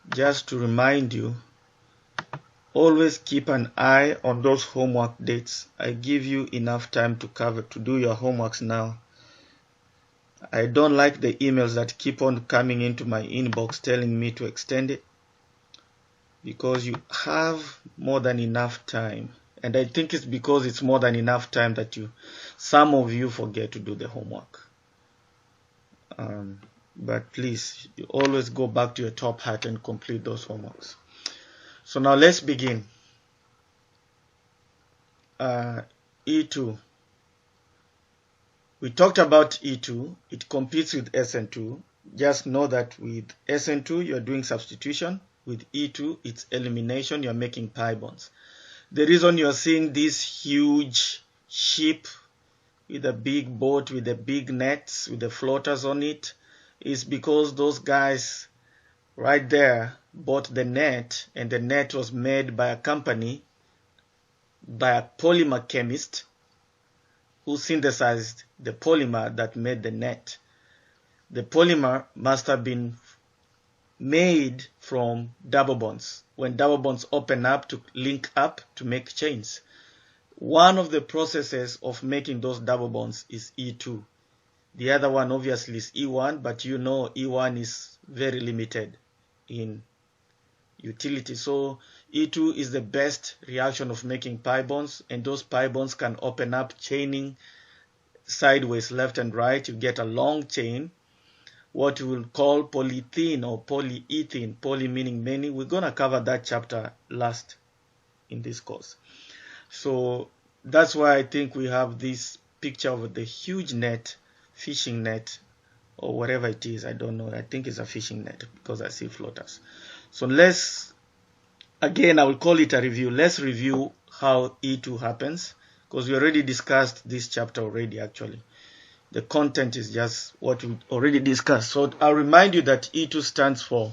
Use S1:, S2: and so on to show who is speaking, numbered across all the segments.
S1: just to remind you, always keep an eye on those homework dates. I give you enough time to do your homeworks now. I don't like the emails that keep on coming into my inbox telling me to extend it, because you have more than enough time. And I think it's because it's more than enough time that some of you forget to do the homework. But please, you always go back to your top hat and complete those homeworks. So now let's begin. E2. We talked about E2. It competes with SN2. Just know that with SN2, you're doing substitution. With E2, it's elimination. You're making pi bonds. The reason you're seeing this huge ship with a big boat, with the big nets, with the floaters on it, is because those guys right there bought the net, and the net was made by a company, by a polymer chemist who synthesized the polymer that made the net. The polymer must have been made from double bonds, when double bonds open up to link up to make chains. One of the processes of making those double bonds is E2. The other one obviously is E1, but you know E1 is very limited in utility. So E2 is the best reaction of making pi bonds, and those pi bonds can open up chaining sideways, left and right. You get a long chain, what we will call polyethene or polyethene, poly meaning many. We're going to cover that chapter last in this course. So that's why I think we have this picture of the huge net, fishing net, or whatever it is. I don't know. I think it's a fishing net because I see floaters. So again, I will call it a review. Let's review how E2 happens, because we already discussed this chapter already actually. The content is just what we already discussed. So I'll remind you that E2 stands for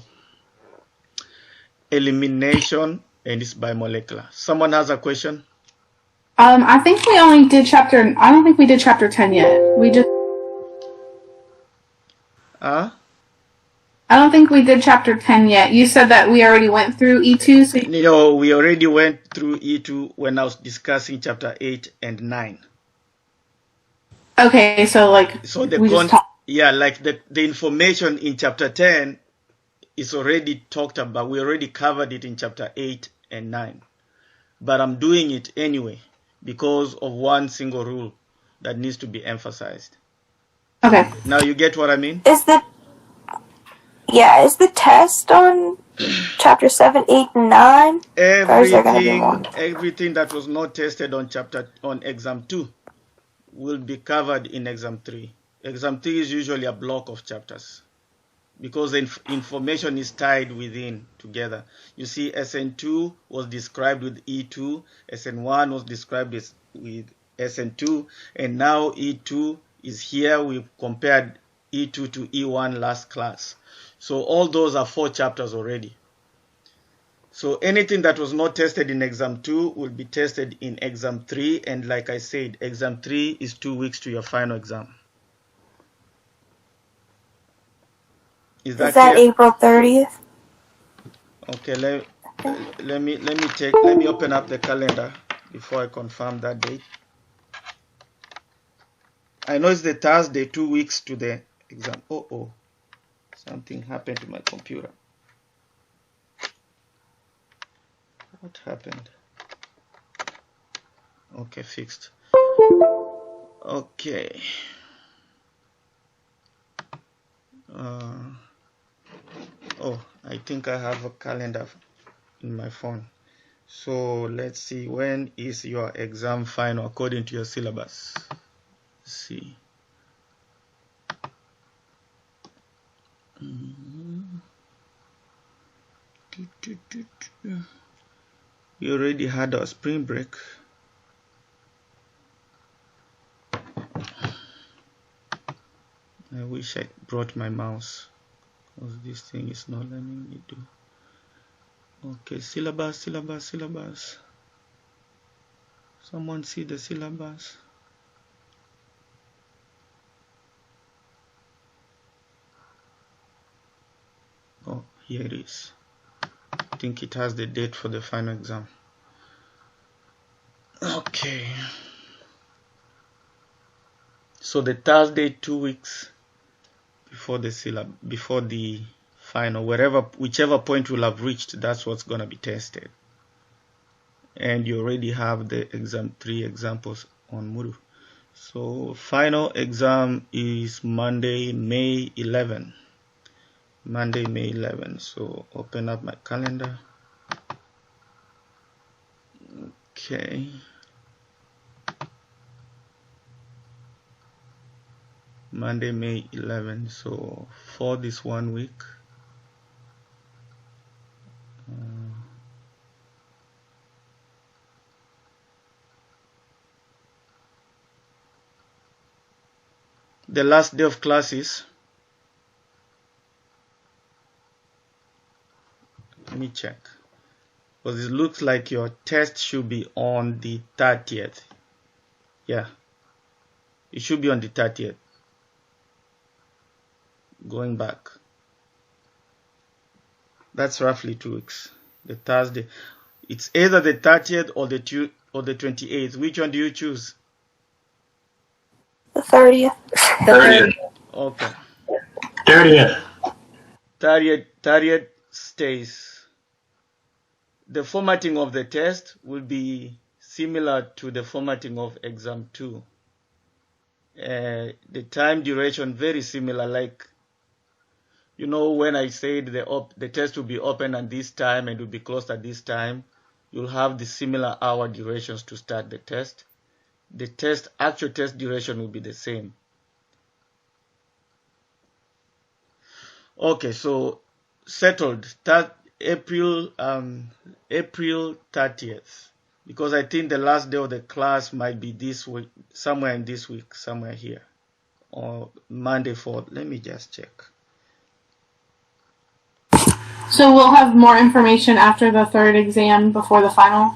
S1: elimination, and it's bimolecular. Someone has a question?
S2: I think we only did I don't think we did chapter 10 yet. We just...
S1: Huh?
S2: I don't think we did chapter 10 yet. You said that we already went through E2. So
S1: No, we already went through E2 when I was discussing chapter 8 and 9.
S2: Okay, so like
S1: the information in chapter 10 is already talked about. We already covered it in chapter 8 and 9. But I'm doing it anyway because of one single rule that needs to be emphasized.
S2: Okay.
S1: Now you get what I mean?
S3: Is the test on chapter 7, 8, and 9?
S1: Everything that was not tested on exam 2 will be covered in exam 3. Exam 3 is usually a block of chapters because the information is tied within together. You see, SN2 was described with E2, SN1 was described with SN2, and now E2 is here. We compared E2 to E1 last class. So all those are 4 chapters already. So anything that was not tested in exam 2 will be tested in exam 3. And like I said, exam 3 is 2 weeks to your final exam. Is that
S3: April 30th?
S1: Okay, let me open up the calendar before I confirm that date. I know it's the Thursday, 2 weeks to the exam. Oh, something happened to my computer. What happened? Okay, fixed. Okay. I think I have a calendar in my phone. So let's see, when is your exam final according to your syllabus? Let's see. We already had our spring break. I wish I brought my mouse, because this thing is not letting me do. Okay, syllabus. Someone see the syllabus? Oh, Here it is. I think it has the date for the final exam. Okay. So the Thursday, 2 weeks before the final, whichever point we'll have reached, that's what's gonna be tested. And you already have the exam 3 examples on Moodle. So final exam is Monday, May 11. Monday, May 11. So open up my calendar. Okay. Monday, May 11. So for this 1 week, the last day of classes. Let me check. Because it looks like your test should be on the 30th. Yeah. It should be on the 30th. Going back. That's roughly 2 weeks. The Thursday. It's either the 30th or the 28th. Which one do you choose?
S3: The 30th.
S4: 30th.
S1: Okay.
S4: 30th.
S1: 30th stays. The formatting of the test will be similar to the formatting of exam 2. The time duration very similar, like, you know, when I said the test will be open at this time and will be closed at this time, you'll have the similar hour durations to start the test. The actual test duration will be the same. Okay, so settled. April 30th, because I think the last day of the class might be this week, somewhere in this week, somewhere here, or Monday 4th. Let me just check.
S2: So we'll have more information after the third exam before the final?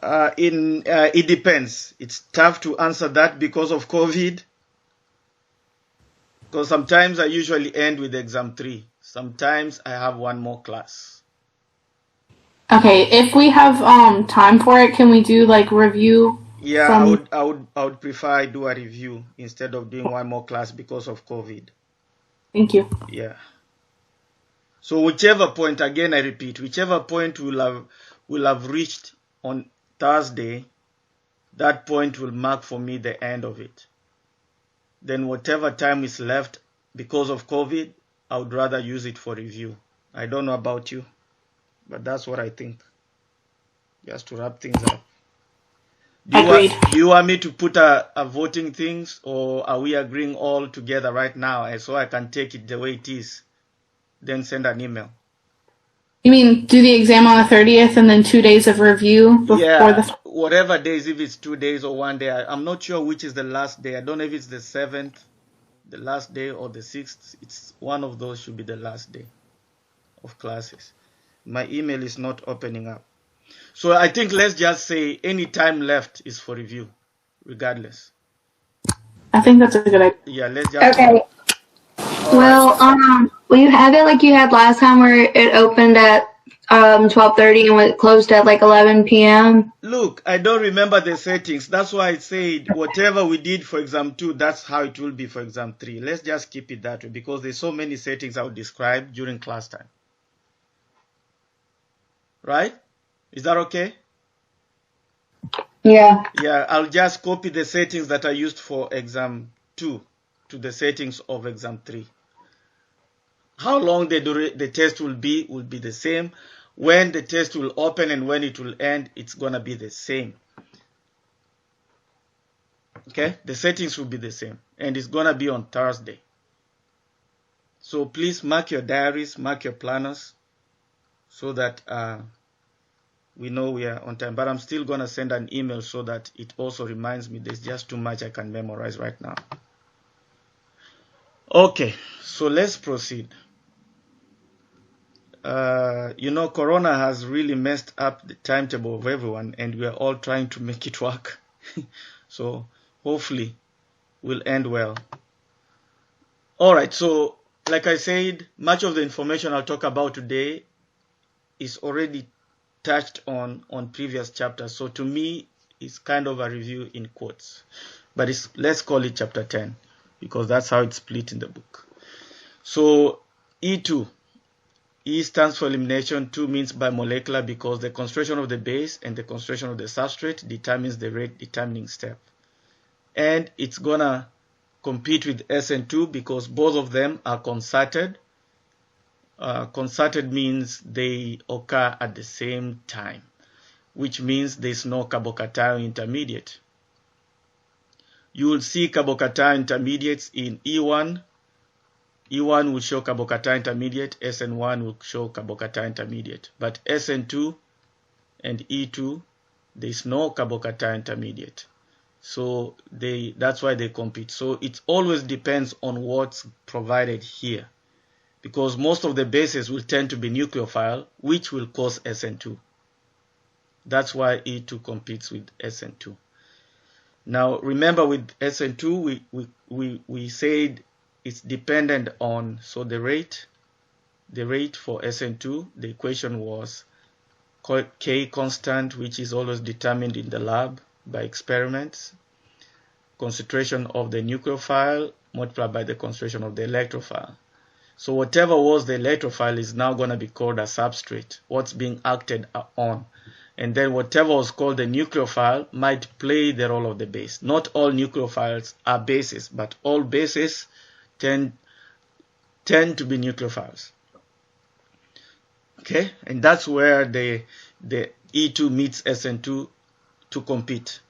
S1: It depends. It's tough to answer that because of COVID. Because sometimes I usually end with exam 3. Sometimes I have one more class.
S2: Okay, if we have time for it, can we do like review?
S1: Yeah, I would prefer I do a review instead of doing one more class because of COVID.
S2: Thank you.
S1: Yeah. So whichever point, again I repeat, whichever point we'll have reached on Thursday, that point will mark for me the end of it. Then whatever time is left because of COVID, I would rather use it for review. I don't know about you, but that's what I think. Just to wrap things up.
S2: Agreed.
S1: Do you want me to put a voting things, or are we agreeing all together right now so I can take it the way it is? Then send an email.
S2: You mean do the exam on the 30th and then 2 days of review before
S1: whatever days, if it's 2 days or 1 day. I'm not sure which is the last day. I don't know if it's the 7th, the last day, or the 6th. It's one of those should be the last day of classes. My email is not opening up. So I think let's just say any time left is for review, regardless.
S2: I think that's a good idea.
S1: Yeah, let's just...
S5: Okay. Well, will you have it like you had last time where it opened at 12:30 and it closed at like 11 p.m.?
S1: Look, I don't remember the settings. That's why I said whatever we did for exam 2, that's how it will be for exam 3. Let's just keep it that way because there's so many settings I would describe during class time. Right? Is that okay?
S5: Yeah.
S1: Yeah, I'll just copy the settings that I used for exam 2 to the settings of exam 3. How long the test will be the same. When the test will open and when it will end, it's going to be the same. Okay? The settings will be the same. And it's going to be on Thursday. So please mark your diaries, mark your planners, so that we know we are on time. But I'm still going to send an email so that it also reminds me there's just too much I can memorize right now. Okay, so let's proceed. Corona has really messed up the timetable of everyone, and we are all trying to make it work. So hopefully we'll end well. All right, so like I said, much of the information I'll talk about today is already touched on previous chapters. So to me, it's kind of a review in quotes. But let's call it chapter 10 because that's how it's split in the book. So E2. E stands for elimination, 2 means bimolecular because the concentration of the base and the concentration of the substrate determines the rate determining step. And it's gonna compete with SN2 because both of them are concerted. Concerted means they occur at the same time, which means there's no carbocation intermediate. You will see carbocation intermediates in E1. E1 will show carbocation intermediate, SN1 will show carbocation intermediate. But SN2 and E2, there's no carbocation intermediate. So that's why they compete. So it always depends on what's provided here, because most of the bases will tend to be nucleophile, which will cause SN2. That's why E2 competes with SN2. Now remember, with SN2 we said it's dependent on, so the rate for SN2, the equation was K constant, which is always determined in the lab by experiments, concentration of the nucleophile multiplied by the concentration of the electrophile. So whatever was the electrophile is now going to be called a substrate, what's being acted on. And then whatever was called the nucleophile might play the role of the base. Not all nucleophiles are bases, but all bases tend to be nucleophiles. Okay, and that's where the E2 meets SN2 to compete.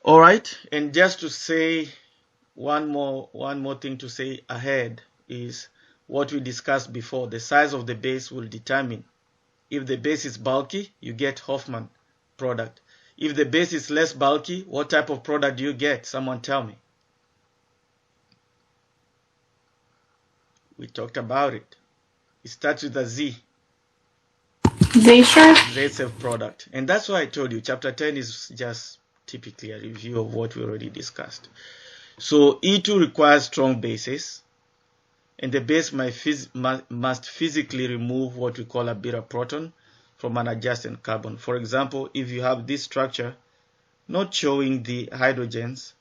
S1: All right, and just to say one more thing to say ahead is what we discussed before. The size of the base will determine. If the base is bulky, you get Hoffman product. If the base is less bulky, what type of product do you get? Someone tell me. We talked about it. It starts with a Z. Zaitsev product. And that's why I told you chapter 10 is just typically a review of what we already discussed. So E2 requires strong bases, and the base must physically remove what we call a beta proton from an adjacent carbon. For example, if you have this structure not showing the hydrogens,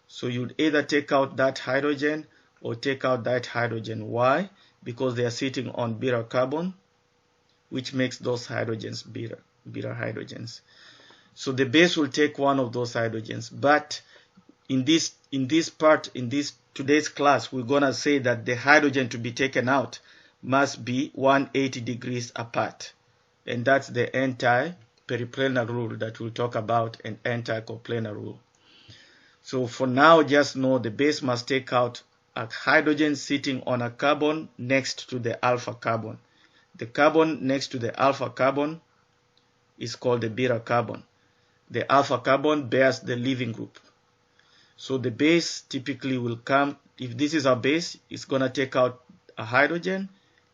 S1: so you'd either take out that hydrogen or take out that hydrogen. Why? Because they are sitting on beta carbon, which makes those hydrogens beta hydrogens. So the base will take one of those hydrogens, but in today's class, we're gonna say that the hydrogen to be taken out must be 180 degrees apart, and that's the anti-periplanar rule that we'll talk about, and anti-coplanar rule. So for now, just know the base must take out a hydrogen sitting on a carbon next to the alpha carbon. The carbon next to the alpha carbon is called the beta carbon. The alpha carbon bears the leaving group. So the base typically will come, if this is a base, it's going to take out a hydrogen,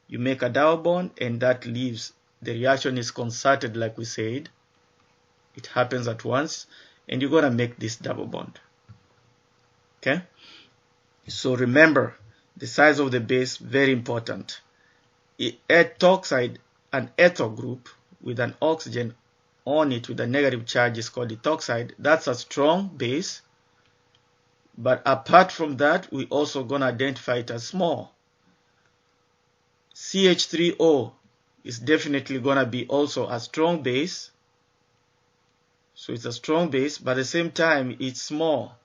S1: you make a double bond, and that leaves. The reaction is concerted, like we said. It happens at once, and you're going to make this double bond. Okay? So remember, the size of the base, very important. Ethoxide, an ethyl group with an oxygen on it with a negative charge is called ethoxide. That's a strong base. But apart from that, we also going to identify it as small. CH3O is definitely going to be also a strong base. So it's a strong base, but at the same time, it's small.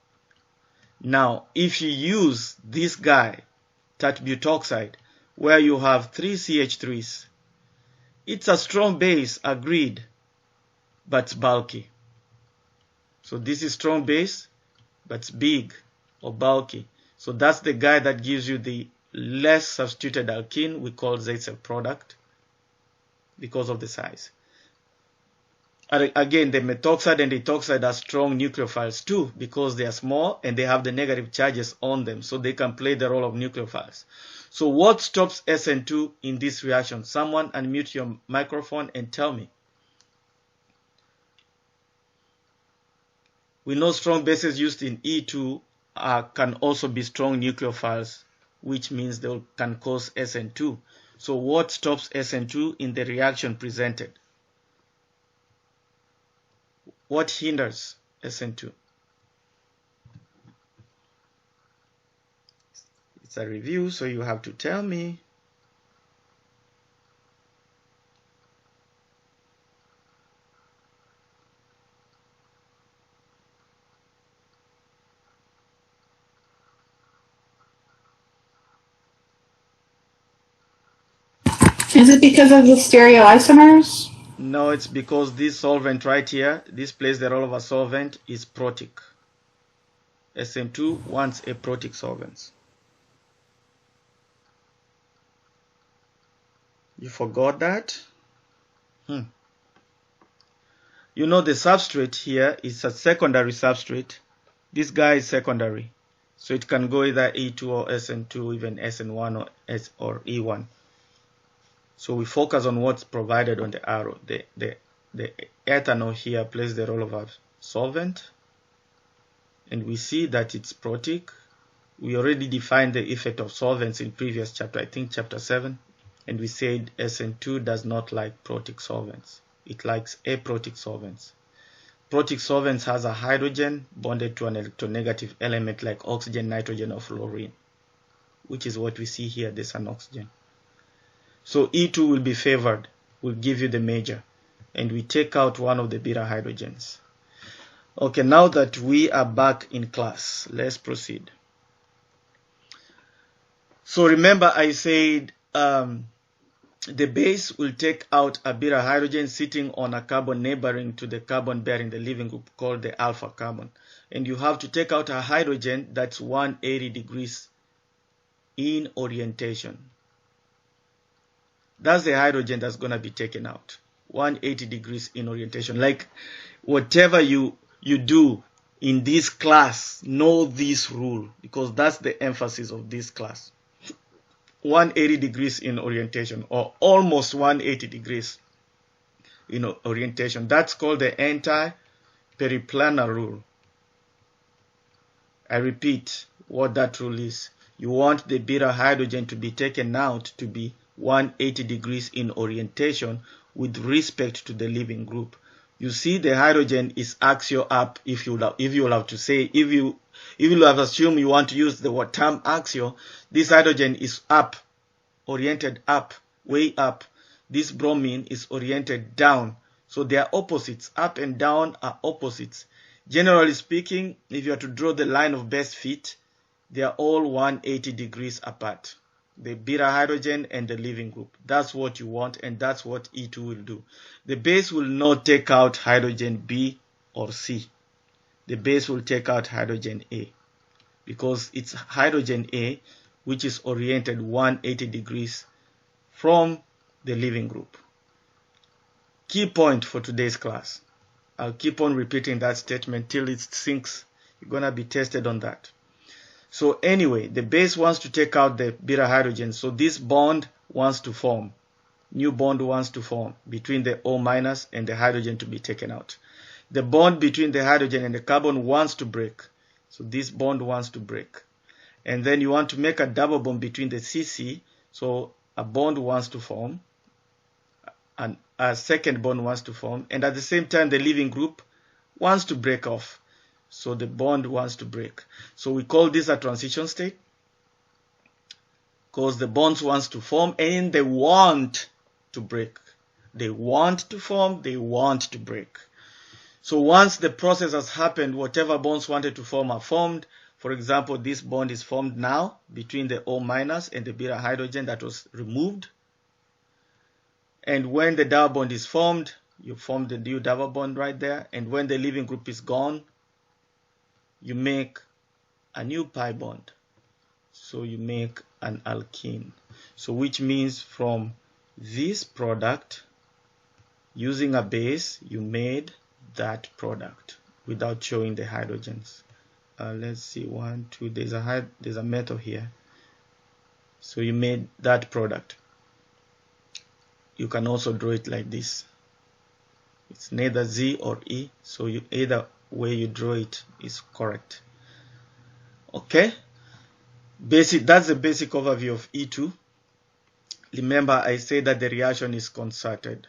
S1: Now, if you use this guy, that butoxide, where you have 3 CH3s, it's a strong base, agreed, but it's bulky. So this is strong base, but it's big or bulky. So that's the guy that gives you the less substituted alkene we call Zaitsev product because of the size. And again, the methoxide and ethoxide are strong nucleophiles too because they are small and they have the negative charges on them, so they can play the role of nucleophiles. So what stops SN2 in this reaction? Someone unmute your microphone and tell me. We know strong bases used in E2 can also be strong nucleophiles which means they can cause SN2. So what stops SN2 in the reaction presented? What hinders SN2? It's a review, so you have to tell me.
S2: Is it because of the stereoisomers?
S1: No, it's because this solvent right here, this plays the role of a solvent, is protic. SN2 wants a protic solvent. You forgot that? You know the substrate here is a secondary substrate. This guy is secondary. So it can go either E2 or SN2, even SN1 or E1. So we focus on what's provided on the arrow. The ethanol here plays the role of a solvent. And we see that it's protic. We already defined the effect of solvents in previous chapter, I think chapter 7. And we said SN2 does not like protic solvents. It likes aprotic solvents. Protic solvents has a hydrogen bonded to an electronegative element like oxygen, nitrogen, or fluorine, which is what we see here. There's an oxygen. So E2 will be favored, will give you the major, and we take out one of the beta hydrogens. Okay, now that we are back in class, let's proceed. So remember I said the base will take out a beta hydrogen sitting on a carbon neighboring to the carbon bearing the leaving group called the alpha carbon. And you have to take out a hydrogen that's 180 degrees in orientation. That's the hydrogen that's going to be taken out. 180 degrees in orientation. Like whatever you do in this class, know this rule, because that's the emphasis of this class. 180 degrees in orientation, or almost 180 degrees in orientation. That's called the anti-periplanar rule. I repeat what that rule is. You want the beta hydrogen to be taken out to be 180 degrees in orientation with respect to the leaving group. You see, the hydrogen is axial up. If you will have to say, if you have assumed you want to use the word term axial, this hydrogen is up, oriented up, way up. This bromine is oriented down. So they are opposites. Up and down are opposites. Generally speaking, if you are to draw the line of best fit, they are all 180 degrees apart. The beta hydrogen and the leaving group. That's what you want, and that's what E2 will do. The base will not take out hydrogen B or C. The base will take out hydrogen A, because it's hydrogen A which is oriented 180 degrees from the leaving group. Key point for today's class. I'll keep on repeating that statement till it sinks. You're going to be tested on that. So anyway, the base wants to take out the beta hydrogen. So this bond wants to form. New bond wants to form between the O- and the hydrogen to be taken out. The bond between the hydrogen and the carbon wants to break. So this bond wants to break. And then you want to make a double bond between the CC. So a bond wants to form. And a second bond wants to form. And at the same time, the leaving group wants to break off. So the bond wants to break. So we call this a transition state, because the bonds wants to form and they want to break. They want to form, they want to break. So once the process has happened, whatever bonds wanted to form are formed. For example, this bond is formed now between the O- and the beta hydrogen that was removed. And when the double bond is formed, you form the new double bond right there. And when the leaving group is gone, you make a new pi bond. So you make an alkene. So which means from this product, using a base, you made that product without showing the hydrogens. Let's see, 1, 2, there's a metal here. So you made that product. You can also draw it like this. It's neither Z or E, so either way you draw it is correct. Okay? That's the basic overview of E2. Remember, I said that the reaction is concerted,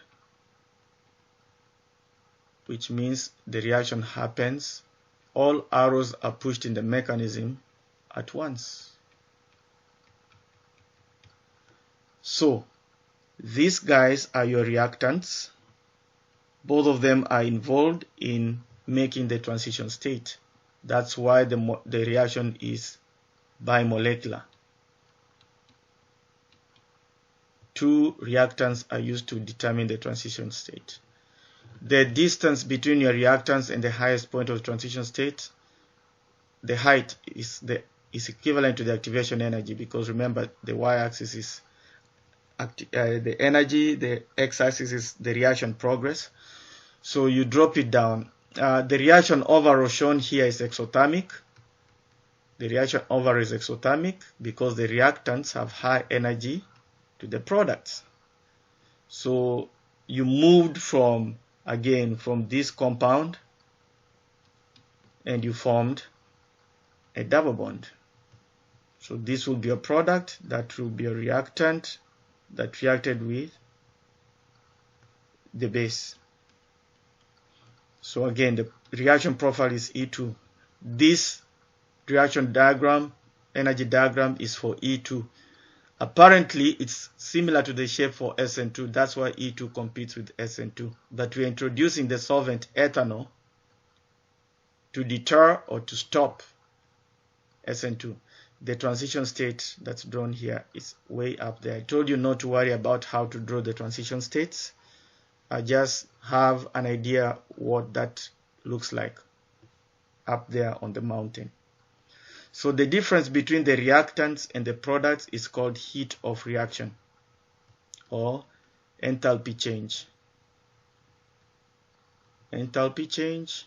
S1: which means the reaction happens, all arrows are pushed in the mechanism at once. So these guys are your reactants. Both of them are involved in making the transition state. That's why the reaction is bimolecular. Two reactants are used to determine the transition state. The distance between your reactants and the highest point of transition state, the height is equivalent to the activation energy, because remember the y-axis is the energy, the x-axis is the reaction progress. So you drop it down. The reaction overall shown here is exothermic. The reaction overall is exothermic because the reactants have high energy to the products. So you moved from this compound and you formed a double bond. So this will be a product, that will be a reactant that reacted with the base. So again, the reaction profile is E2. This reaction diagram, energy diagram, is for E2. Apparently, it's similar to the shape for SN2. That's why E2 competes with SN2. But we're introducing the solvent ethanol to deter or to stop SN2. The transition state that's drawn here is way up there. I told you not to worry about how to draw the transition states. I just have an idea what that looks like up there on the mountain. So the difference between the reactants and the products is called heat of reaction or enthalpy change. Enthalpy change,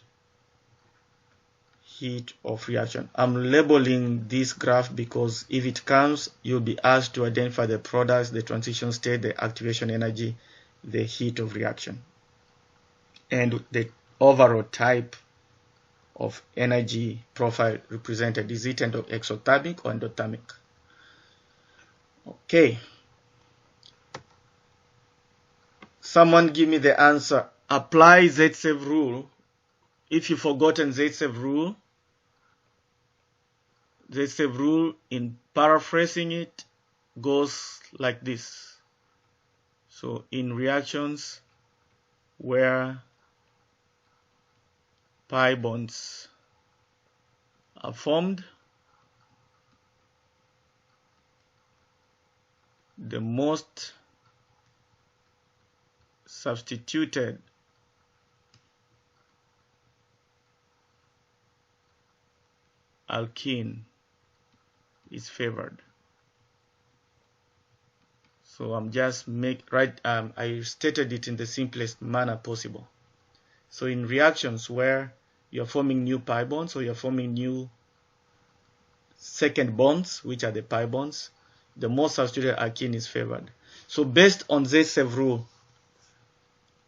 S1: heat of reaction. I'm labeling this graph because if it comes, you'll be asked to identify the products, the transition state, the activation energy, the heat of reaction, and the overall type of energy profile represented. Is it exothermic or endothermic? Okay. Someone give me the answer. Apply Z-save rule. If you've forgotten Z-save rule, in paraphrasing it goes like this. So in reactions where pi bonds are formed, the most substituted alkene is favored. So I'm just I stated it in the simplest manner possible. So in reactions where you're forming new pi bonds or you're forming new second bonds, which are the pi bonds, the most substituted alkene is favored. So based on Z-save rule,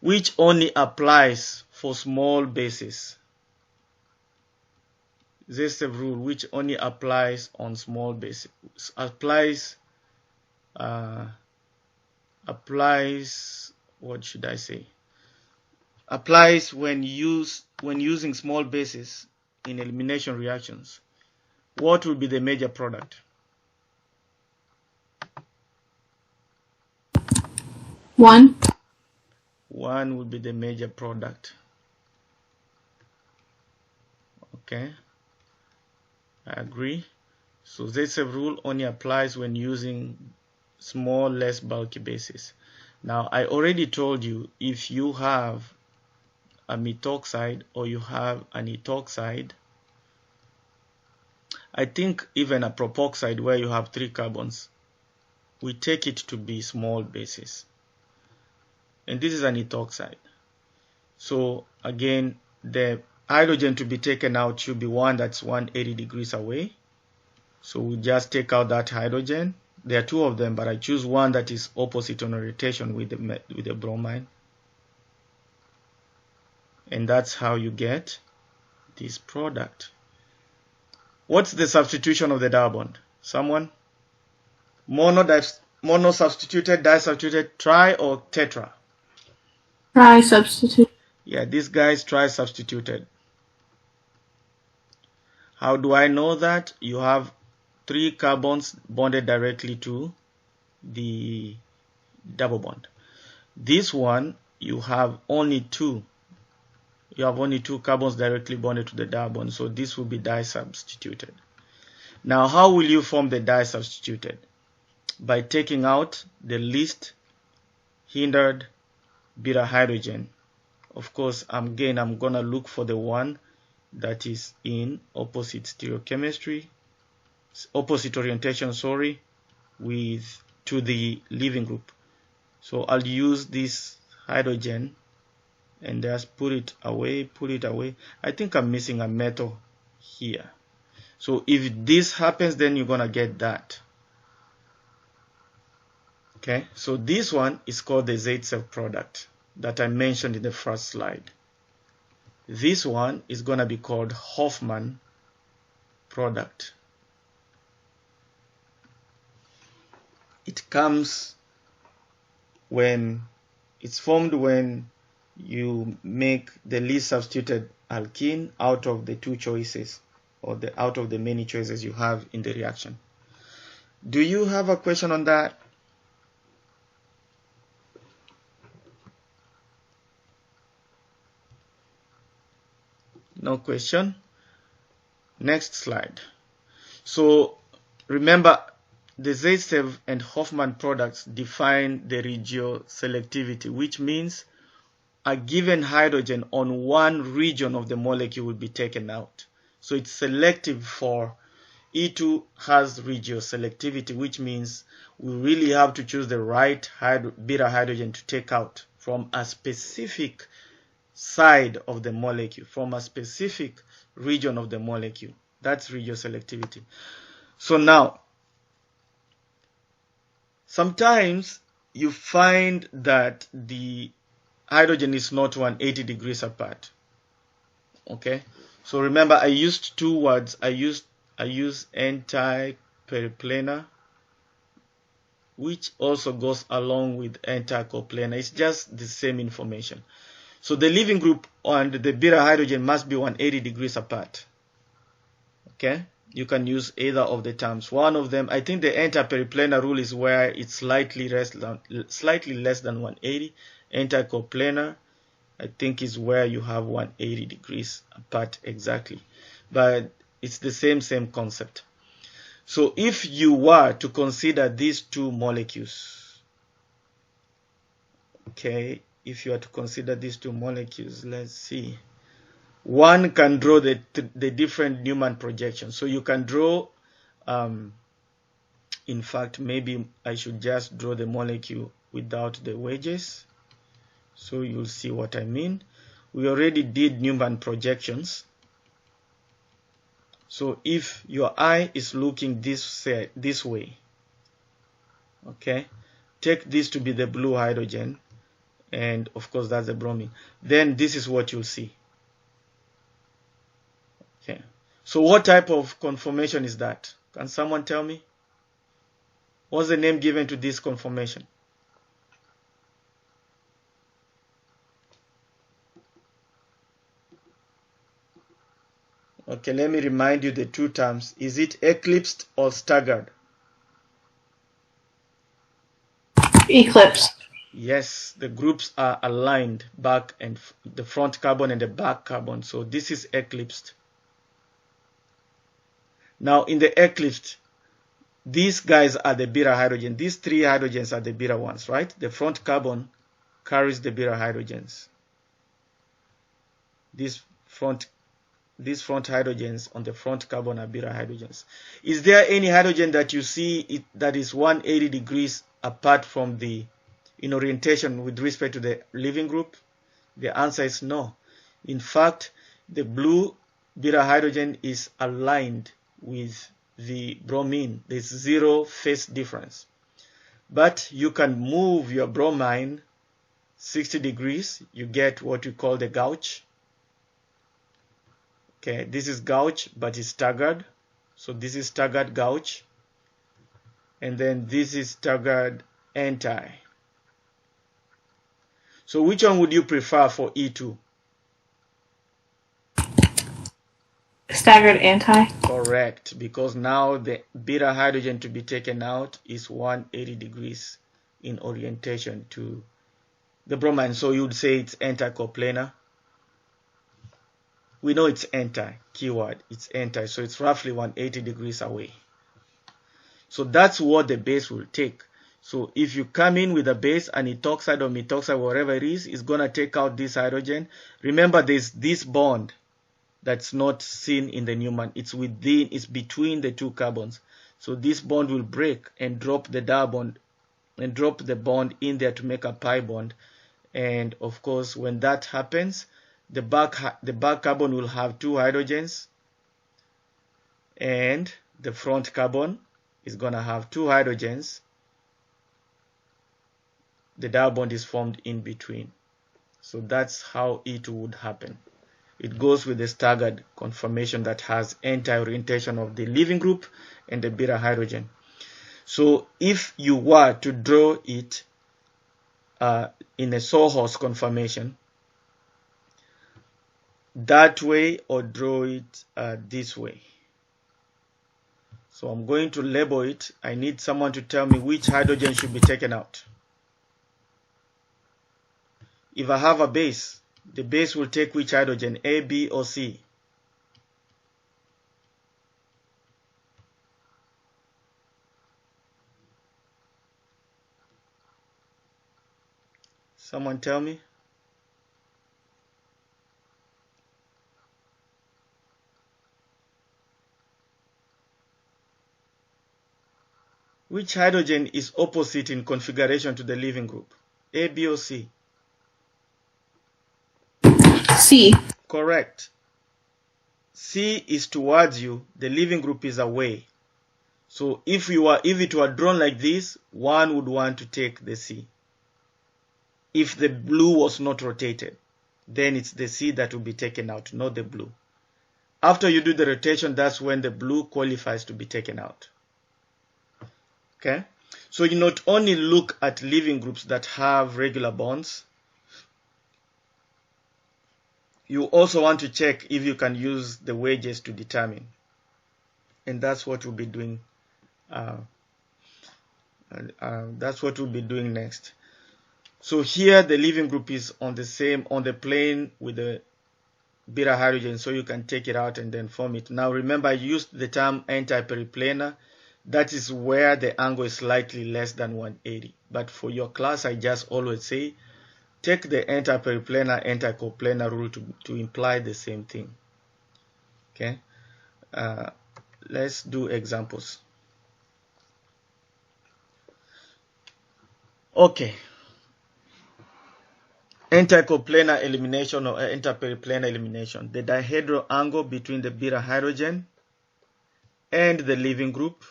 S1: which only applies for small bases, Z-save rule which only applies on small bases, applies what should I say? Applies when using small bases in elimination reactions. What will be the major product?
S2: 1.
S1: 1 would be the major product. Okay, I agree. So Z-save rule only applies when using small, less bulky bases. Now, I already told you, if you have a methoxide or you have an ethoxide, I think even a propoxide where you have 3 carbons, we take it to be small bases. And this is an ethoxide. So again, the hydrogen to be taken out should be one that's 180 degrees away. So we just take out that hydrogen. There are 2 of them, but I choose one that is opposite on rotation with the bromine. And that's how you get this product. What's the substitution of the double bond? Someone? Mono substituted, di substituted, tri or tetra?
S2: Try substitute.
S1: Yeah, this guy is tri substituted. How do I know that? You have 3 carbons bonded directly to the double bond. This one, you have only 2. You have only 2 carbons directly bonded to the double bond, so this will be di-substituted. Now, how will you form the di-substituted? By taking out the least hindered beta hydrogen. Of course, again, I'm gonna look for the one that is in opposite stereochemistry, opposite orientation, sorry, to the leaving group. So I'll use this hydrogen and just put it away. I think I'm missing a metal here. So if this happens, then you're gonna get that. Okay, so this one is called the Zaitsev product that I mentioned in the first slide. This one is gonna be called Hofmann product. It comes when it's formed when you make the least substituted alkene out of the 2 choices, or out of the many choices you have in the reaction. Do you have a question on that? No question. Next slide. So remember, the Zaitsev and Hofmann products define the regioselectivity, which means a given hydrogen on one region of the molecule will be taken out. So it's selective for E2 has regioselectivity, which means we really have to choose the right beta hydrogen to take out from a specific side of the molecule, from a specific region of the molecule. That's regioselectivity. So now, sometimes you find that the hydrogen is not 180 degrees apart. Okay, so remember I used 2 words. I use anti-periplanar, which also goes along with anti-coplanar. It's just the same information. So the leaving group and the beta hydrogen must be 180 degrees apart. Okay, you can use either of the terms. One of them, I think the anti-periplanar rule is where it's slightly less than 180. Anti-coplanar, I think, is where you have 180 degrees apart exactly. But it's the same concept. So if you were to consider these 2 molecules, okay, if you are to consider these 2 molecules, let's see. One can draw the different Newman projections. So you can draw, in fact, maybe I should just draw the molecule without the wedges. So you'll see what I mean. We already did Newman projections. So if your eye is looking this way, okay, take this to be the blue hydrogen, and of course that's the bromine. Then this is what you'll see. Okay, so what type of conformation is that? Can someone tell me? What's the name given to this conformation? Okay, let me remind you the 2 terms. Is it eclipsed or staggered?
S2: Eclipse.
S1: Yes, the groups are aligned, back and the front carbon and the back carbon. So this is eclipsed. Now in the eclipsed, these guys are the beta hydrogen. These 3 hydrogens are the beta ones, right? The front carbon carries the beta hydrogens. These front hydrogens on the front carbon are beta hydrogens. Is there any hydrogen that you see that is 180 degrees apart from the in orientation with respect to the leaving group? The answer is no. In fact, the blue beta hydrogen is aligned with the bromine. There's 0 phase difference. But you can move your bromine 60 degrees. You get what we call the gauge. Okay, this is gauge, but it's staggered. So this is staggered gauge. and then this is staggered anti. So which one would you prefer for E2?
S2: Staggered anti.
S1: Correct, because now the beta hydrogen to be taken out is 180 degrees in orientation to the bromine. So you'd say it's anti-coplanar. We know it's anti, keyword, it's anti, so it's roughly 180 degrees away. So that's what the base will take. So if you come in with a base, an ethoxide or methoxide, whatever it is, it's going to take out this hydrogen. Remember, there's this bond that's not seen in the Newman. It's between the two carbons. So this bond will break and drop the double bond and drop the bond in there to make a pi bond. And of course, when that happens, the back carbon will have two hydrogens, and the front carbon is going to have two hydrogens. The double bond is formed in between. So that's how E2 would happen. It goes with the staggered conformation that has anti-orientation of the leaving group and the beta hydrogen. So if you were to draw it in a sawhorse conformation, that way, or draw it this way. So I'm going to label it. I need someone to tell me which hydrogen should be taken out. If I have a base, the base will take which hydrogen, A, B, or C? Someone tell me. Which hydrogen is opposite in configuration to the leaving group? A, B, or C?
S2: C.
S1: Correct. C is towards you, the leaving group is away. So if it were drawn like this, one would want to take the C. If the blue was not rotated, then it's the C that will be taken out, not the blue. After you do the rotation, that's when the blue qualifies to be taken out. Okay? So you not only look at leaving groups that have regular bonds, you also want to check if you can use the wedges to determine. And that's what we'll be doing. That's what we'll be doing next. So here the leaving group is on the plane with the beta hydrogen, so you can take it out and then form it. Now remember, I used the term anti-periplanar. That is where the angle is slightly less than 180. But for your class, I just always say, take the anti-periplanar, anti-coplanar rule to imply the same thing. Okay? Let's do examples. Okay. Anti-coplanar elimination or anti-periplanar elimination. The dihedral angle between the beta hydrogen and the leaving group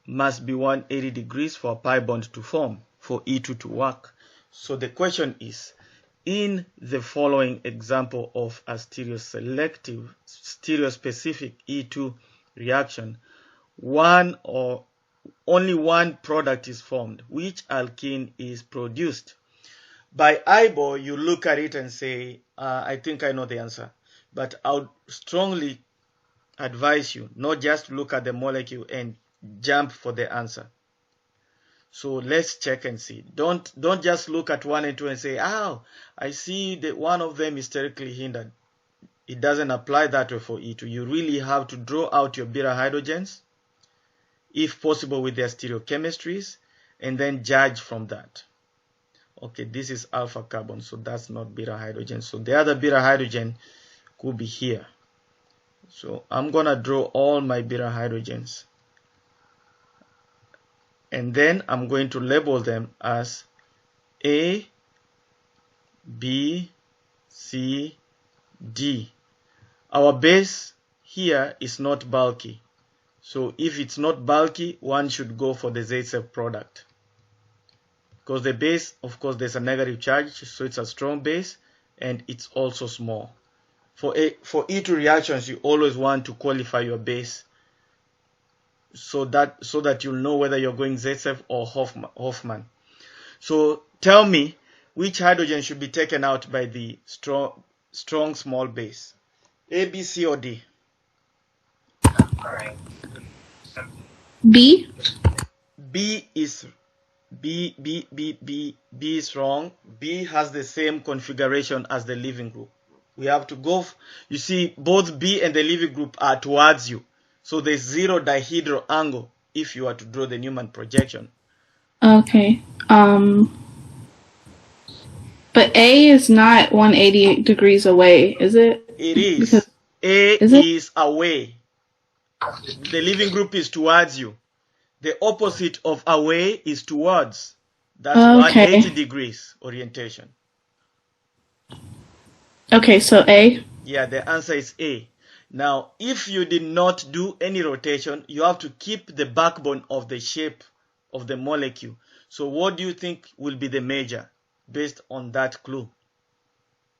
S1: must be 180 degrees for a pi bond to form, for E2 to work. So the question is, in the following example of a stereospecific E2 reaction, only one product is formed. Which alkene is produced? By eyeball, you look at it and say, I think I know the answer. But I would strongly advise you not just to look at the molecule and jump for the answer. So let's check and see. Don't just look at 1 and 2 and say, oh, I see that one of them is sterically hindered. It doesn't apply that way for E2. You really have to draw out your beta hydrogens, if possible with their stereochemistries, and then judge from that. Okay, this is alpha carbon, so that's not beta hydrogen. So the other beta hydrogen could be here. So I'm going to draw all my beta hydrogens. And then I'm going to label them as A, B, C, D. Our base here is not bulky. So if it's not bulky, one should go for the Z-self product. Because the base, of course, there's a negative charge, so it's a strong base, and it's also small. For E2 reactions, you always want to qualify your base so that you'll know whether you're going Zaitsev or Hofmann. So tell me which hydrogen should be taken out by the strong small base. A, B, C, or D?
S2: B.
S1: B is B is wrong. B has the same configuration as the leaving group. We have to go, you see, both B and the leaving group are towards you. So there's zero dihedral angle if you are to draw the Newman projection.
S2: Okay. But A is not 180 degrees away, is it?
S1: It is.
S2: Because,
S1: A
S2: is
S1: away. The leaving group is towards you. The opposite of away is towards. That's 180 degrees orientation.
S2: Okay, so A?
S1: Yeah, the answer is A. Now, if you did not do any rotation, you have to keep the backbone of the shape of the molecule. So what do you think will be the measure based on that clue?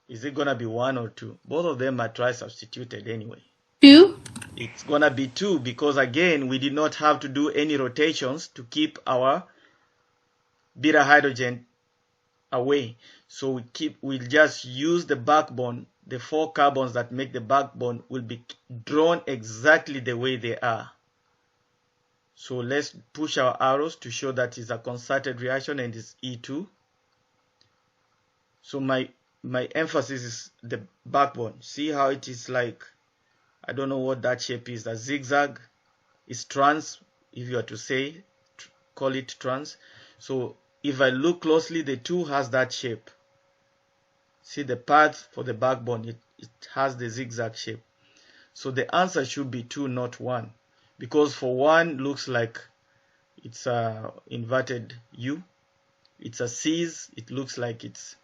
S1: Is it going to be 1 or 2? Both of them are tri-substituted anyway.
S2: 2?
S1: It's going to be 2 because, again, we did not have to do any rotations to keep our beta hydrogen away. So we'll just use the backbone. The 4 carbons that make the backbone will be drawn exactly the way they are. So let's push our arrows to show that it's a concerted reaction and it's E2. So my emphasis is the backbone. See how it is like, I don't know what that shape is. A zigzag is trans, if you are to say, call it trans. So if I look closely, the 2 has that shape. See the path for the backbone, it has the zigzag shape. So the answer should be 2, not 1. Because for 1 looks like it's a inverted U. It's a C's. It looks like it's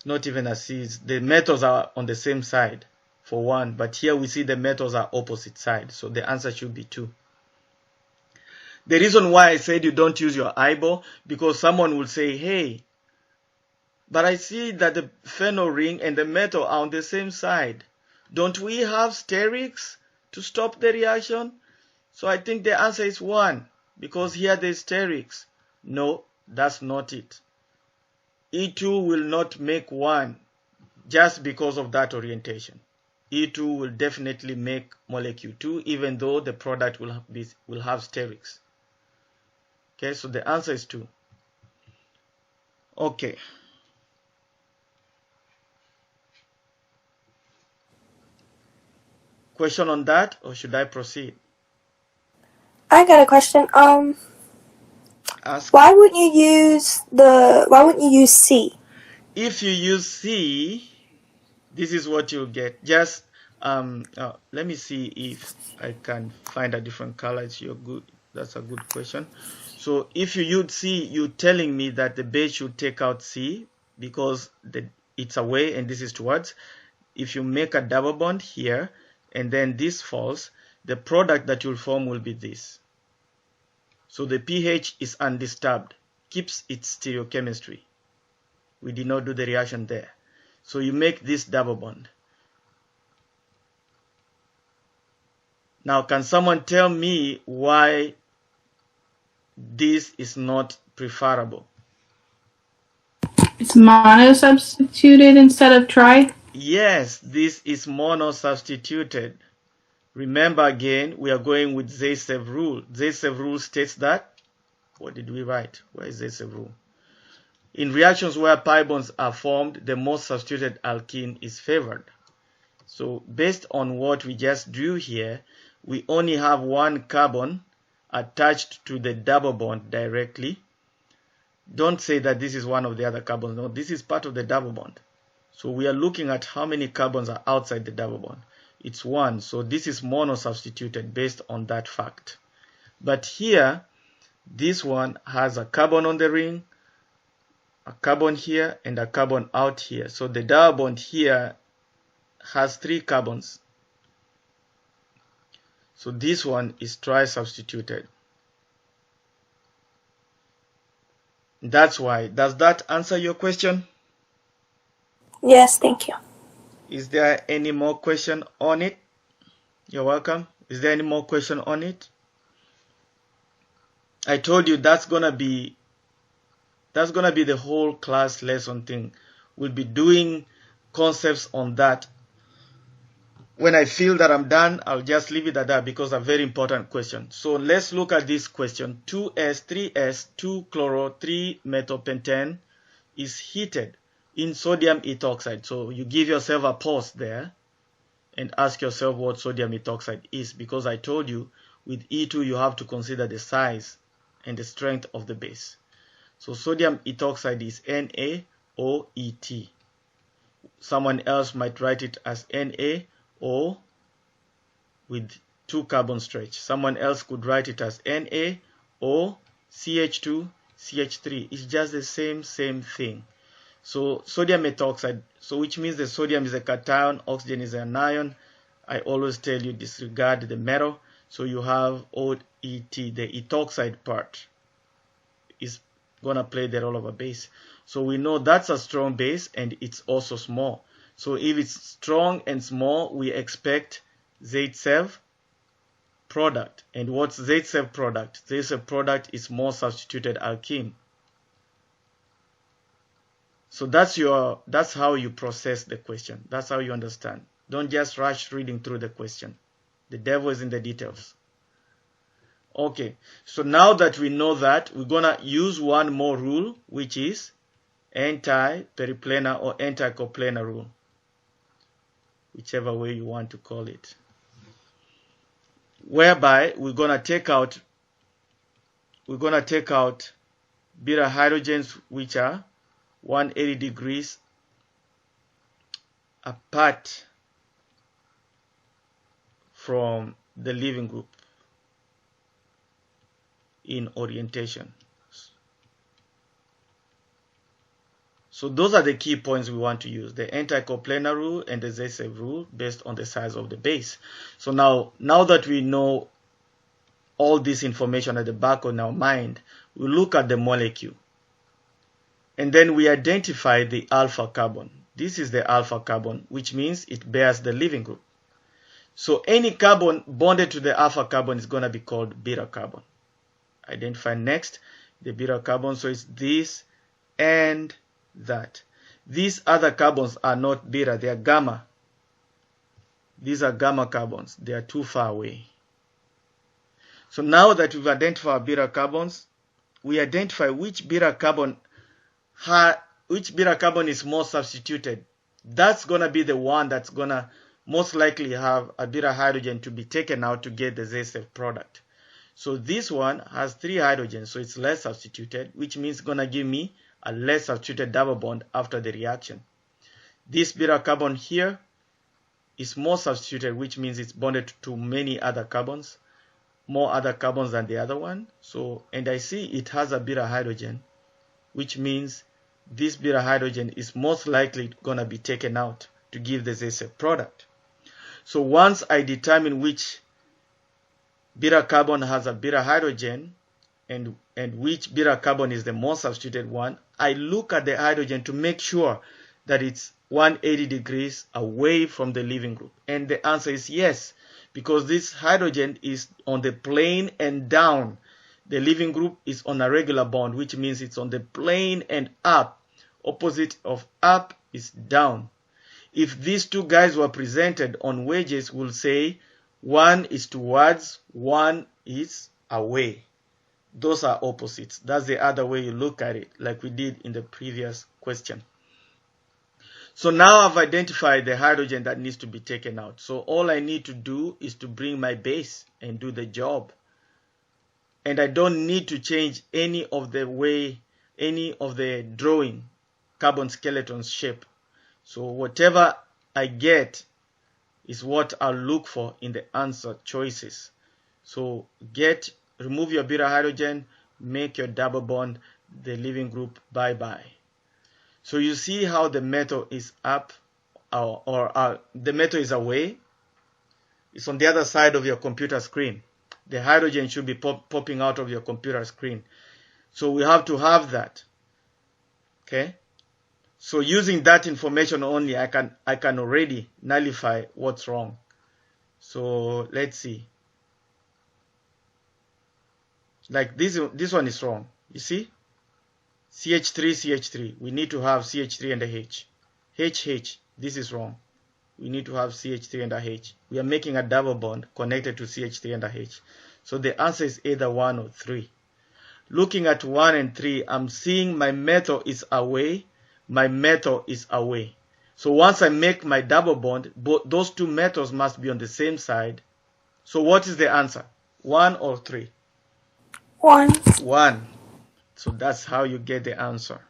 S1: not even a C's. The metals are on the same side for 1. But here we see the metals are opposite side. So the answer should be 2. The reason why I said you don't use your eyeball, because someone will say, hey, but I see that the phenol ring and the metal are on the same side. Don't we have sterics to stop the reaction? So I think the answer is 1, because here there's sterics. No, that's not it. E2 will not make 1 just because of that orientation. E2 will definitely make molecule 2, even though the product will have sterics. Okay, so the answer is 2. Okay. Question on that, or should I proceed?
S3: I got a question.
S1: Ask.
S3: Why wouldn't you use C?
S1: If you use C, this is what you'll get. Just let me see if I can find a different color. It's your good. That's a good question. So if you use C, you're telling me that the base should take out C because it's away and this is towards. If you make a double bond here and then this falls, the product that you'll form will be this. So the pH is undisturbed, keeps its stereochemistry. We did not do the reaction there. So you make this double bond. Now, can someone tell me why this is not preferable?
S2: It's mono-substituted instead of tri?
S1: Yes, this is mono-substituted. Remember again, we are going with Zaitsev rule. Zaitsev rule states that, what did we write? Where is Zaitsev rule? In reactions where pi bonds are formed, the most substituted alkene is favored. So based on what we just drew here, we only have 1 carbon attached to the double bond directly. Don't say that this is one of the other carbons. No, this is part of the double bond. So we are looking at how many carbons are outside the double bond. It's 1. So this is mono-substituted based on that fact. But here, this one has a carbon on the ring, a carbon here, and a carbon out here. So the double bond here has 3 carbons. So this one is tri-substituted. That's why. Does that answer your question?
S3: Yes, thank you.
S1: Is there any more question on it? You're welcome. Is there any more question on it? I told you that's gonna be the whole class lesson thing. We'll be doing concepts on that. When I feel that I'm done, I'll just leave it at that because a very important question. So let's look at this question. 2s, 3s, 2-chloro, 3-methylpentane is heated in sodium ethoxide. So you give yourself a pause there and ask yourself what sodium ethoxide is, because I told you with E2 you have to consider the size and the strength of the base. So sodium ethoxide is NaOET. Someone else might write it as NaO with 2 carbon stretch. Someone else could write it as NaO CH2 CH3. It's just the same thing. So sodium ethoxide, so which means the sodium is a cation, oxygen is an ion. I always tell you disregard the metal. So you have OET, the ethoxide part is gonna play the role of a base. So we know that's a strong base and it's also small. So if it's strong and small, we expect Zaitsev product. And what's Zaitsev product? Zaitsev product is more substituted alkene. So that's how you process the question. That's how you understand. Don't just rush reading through the question. The devil is in the details. Okay, so now that we know that, we're gonna use one more rule, which is anti-periplanar or anti-coplanar rule, whichever way you want to call it, whereby we're gonna take out beta hydrogens which are 180 degrees apart from the leaving group in orientation. So those are the key points we want to use, the anti-coplanar rule and the Zaitsev rule based on the size of the base. So now that we know all this information at the back of our mind, we look at the molecule. And then we identify the alpha carbon. This is the alpha carbon, which means it bears the leaving group. So any carbon bonded to the alpha carbon is going to be called beta carbon. Identify next the beta carbon. So it's this and that. These other carbons are not beta, they are gamma. These are gamma carbons. They are too far away. So now that we've identified beta carbons, we identify which beta carbon is more substituted. That's going to be the one that's going to most likely have a beta hydrogen to be taken out to get the Zaitsev product. So this one has 3 hydrogens, so it's less substituted, which means it's going to give me a less substituted double bond after the reaction. This beta carbon here is more substituted, which means it's bonded to many other carbons, more other carbons than the other one. So, and I see it has a beta hydrogen, which means this beta hydrogen is most likely going to be taken out to give the Zaitsev product. So once I determine which beta carbon has a beta hydrogen and which beta carbon is the most substituted one, I look at the hydrogen to make sure that it's 180 degrees away from the leaving group. And the answer is yes, because this hydrogen is on the plane and down. The leaving group is on a regular bond, which means it's on the plane and up. Opposite of up is down. If these two guys were presented on wedges, we'll say one is towards, one is away. Those are opposites. That's the other way you look at it, like we did in the previous question. So now I've identified the hydrogen that needs to be taken out. So all I need to do is to bring my base and do the job. And I don't need to change any of the drawing carbon skeleton's shape. So whatever I get is what I'll look for in the answer choices. So remove your beta hydrogen, make your double bond, the leaving group, bye-bye. So you see how the metal is up or the metal is away. It's on the other side of your computer screen. The hydrogen should be popping out of your computer screen. So we have to have that. Okay? So using that information only, I can already nullify what's wrong. So let's see. Like this one is wrong. You see? CH3, CH3. We need to have CH3 and a H. HH. This is wrong. We need to have CH3 and a H. We are making a double bond connected to CH3 and a H. So the answer is either 1 or 3. Looking at 1 and 3, I'm seeing my metal is away. My metal is away. So once I make my double bond, those two metals must be on the same side. So what is the answer? 1 or 3?
S3: 1.
S1: 1. So that's how you get the answer.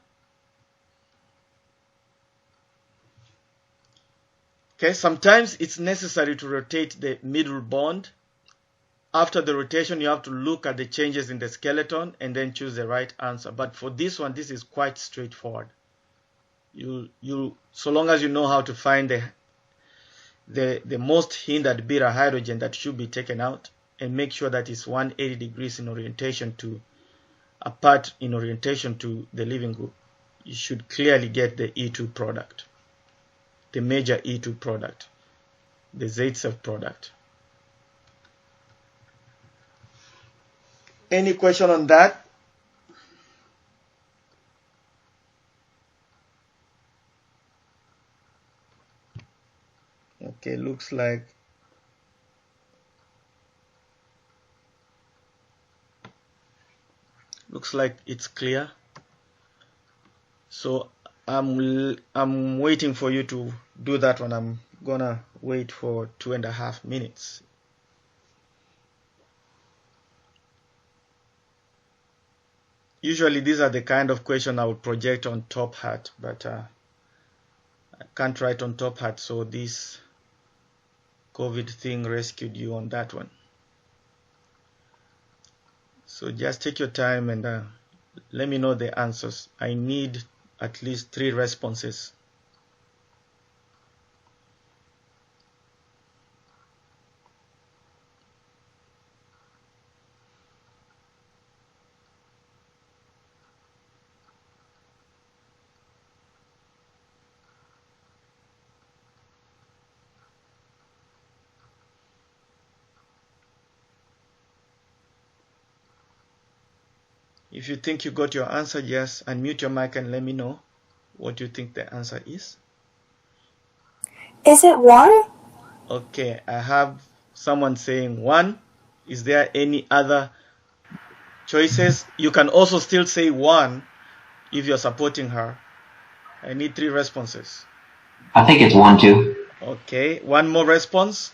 S1: Okay, sometimes it's necessary to rotate the middle bond. After the rotation, you have to look at the changes in the skeleton and then choose the right answer. But for this one, this is quite straightforward. So long as you know how to find the most hindered beta hydrogen that should be taken out, and make sure that it's 180 degrees in orientation to apart in orientation to the leaving group, you should clearly get the E2 product, the major E2 product, the Zaitsev product. Any question on that? Okay, looks like it's clear. So I'm waiting for you to do that one. I'm gonna wait for 2.5 minutes. Usually these are the kind of question I would project on top hat, but I can't write on top hat, so this COVID thing rescued you on that one. So just take your time and let me know the answers. I need at least 3 responses. If you think you got your answer, just unmute your mic and let me know what you think the answer is.
S3: Is it 1?
S1: Okay, I have someone saying 1. Is there any other choices? You can also still say 1 if you're supporting her. I need 3 responses.
S4: I think it's 1 too.
S1: Okay, one more response.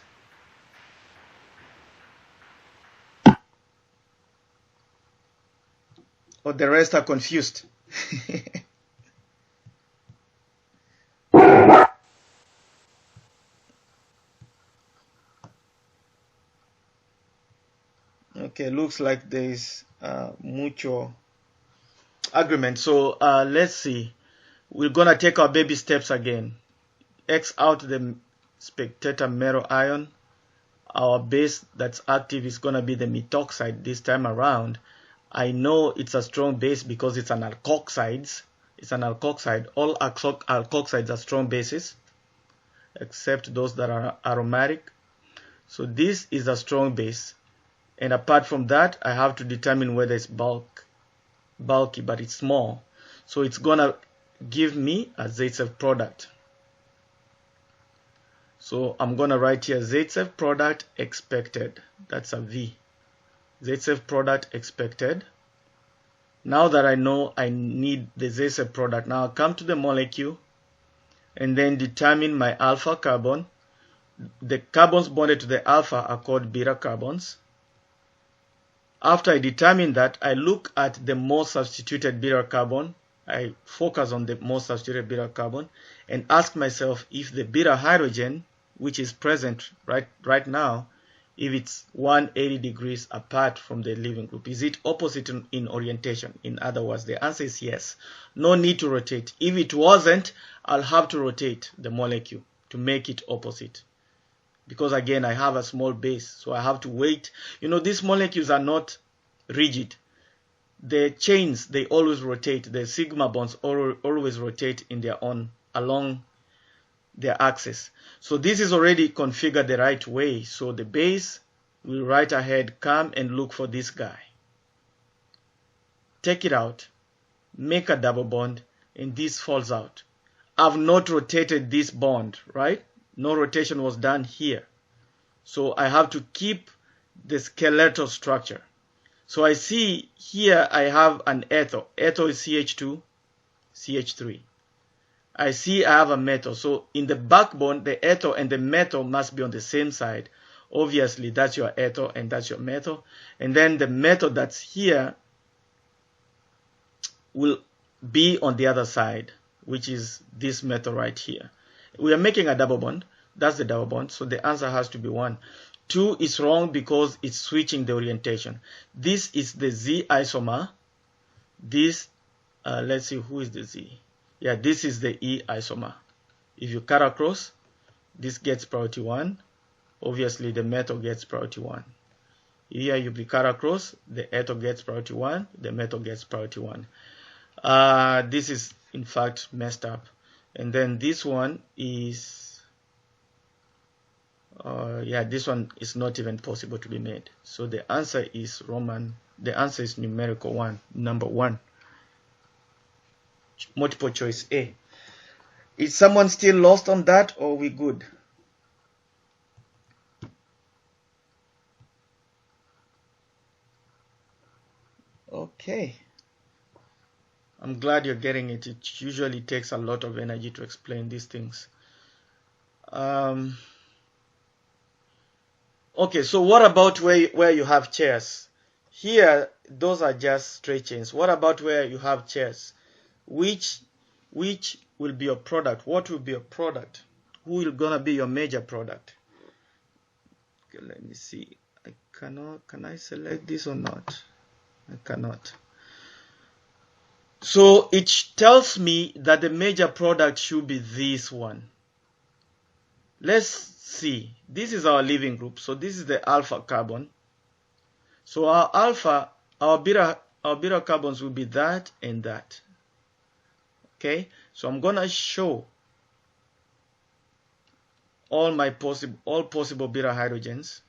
S1: Or the rest are confused. Okay, looks like there is mutual agreement. So let's see. We're gonna take our baby steps again. X out the spectator metal ion. Our base that's active is gonna be the methoxide this time around. I know it's a strong base because it's an alkoxide. It's an alkoxide. All alkoxides are strong bases, except those that are aromatic. So this is a strong base. And apart from that, I have to determine whether it's bulky, but it's small. So it's gonna give me a Zaitsev product. So I'm gonna write here Zaitsev product expected. That's a V. Zaitsev product expected. Now that I know I need the Zaitsev product, now I'll come to the molecule and then determine my alpha carbon. The carbons bonded to the alpha are called beta carbons. After I determine that, I look at the most substituted beta carbon. I focus on the most substituted beta carbon and ask myself if the beta hydrogen, which is present right now, if it's 180 degrees apart from the leaving group. Is it opposite in orientation? In other words, the answer is yes. No need to rotate. If it wasn't, I'll have to rotate the molecule to make it opposite. Because again, I have a small base, so I have to wait. You know, these molecules are not rigid. The chains, they always rotate. The sigma bonds always rotate in their own, along their axis. So this is already configured the right way. So the base will right ahead come and look for this guy. take it out, make a double bond, and this falls out. I've not rotated this bond, right? No rotation was done here. So I have to keep the skeletal structure. So I see here I have an ethyl. Ethyl is CH2, CH3. I see I have a metal. So in the backbone, the ethyl and the metal must be on the same side. Obviously, that's your ethyl and that's your metal. And then the metal that's here will be on the other side, which is this metal right here. We are making a double bond. That's the double bond. So the answer has to be 1. 2 is wrong because it's switching the orientation. This is the Z isomer. This, let's see, who is the Z? Yeah, this is the E isomer. If you cut across, this gets priority 1. Obviously, the metal gets priority 1. Here, you be cut across, the ethyl gets priority 1, the metal gets priority 1. This is, in fact, messed up. And then this one is, yeah, this one is not even possible to be made. So the answer is the answer is numerical 1, number 1. Multiple choice A. Is someone still lost on that, or are we good? Okay. I'm glad you're getting it. It usually takes a lot of energy to explain these things. Okay, so what about where you have chairs? Here, those are just straight chains. What about where you have chairs? Which will be your product? What will be your product? Who is gonna be your major product? Okay, let me see. Can I select this or not? I cannot. So it tells me that the major product should be this one. Let's see. This is our leaving group. So this is the alpha carbon. So our beta carbons will be that and that. Okay, so I'm gonna show all possible beta hydrogens.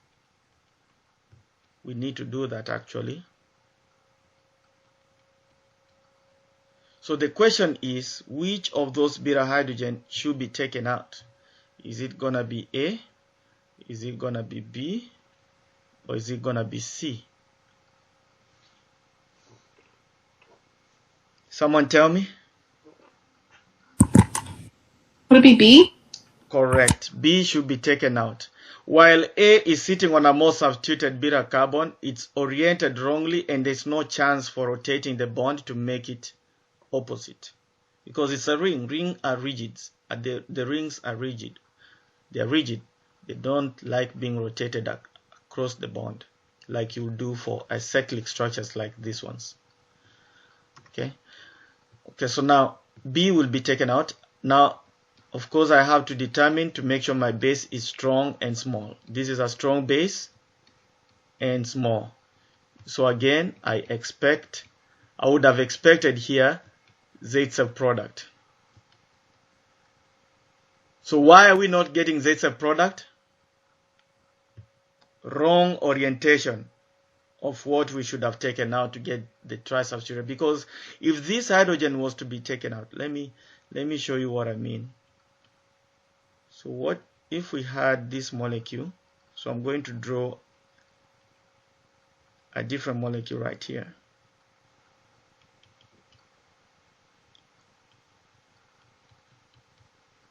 S1: We need to do that actually. So the question is, which of those beta hydrogen should be taken out? Is it gonna be A? Is it gonna be B? Or is it gonna be C? Someone tell me.
S2: Would it be B?
S1: Correct. B should be taken out. While A is sitting on a more substituted beta carbon, it's oriented wrongly and there's no chance for rotating the bond to make it opposite. Because it's a ring. Rings are rigid. The rings are rigid. They're rigid. They don't like being rotated across the bond like you do for acyclic structures like these ones. Okay, so now B will be taken out. Now, of course, I have to determine to make sure my base is strong and small. This is a strong base and small. So again, I would have expected here Z-sub product. So why are we not getting Z-sub product? Wrong orientation of what we should have taken out to get the trisubstituted. Because if this hydrogen was to be taken out, let me show you what I mean. So what if we had this molecule? So I'm going to draw a different molecule right here.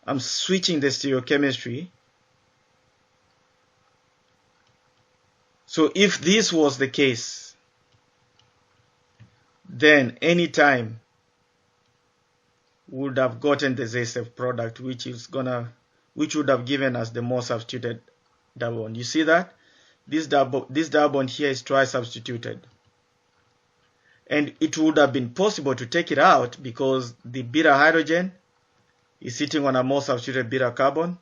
S1: I'm switching the stereochemistry. So if this was the case, then anytime we would have gotten the Z-sub product, which would have given us the more substituted double bond. You see that? This double bond here is tri-substituted. And it would have been possible to take it out because the beta hydrogen is sitting on a more substituted beta carbon,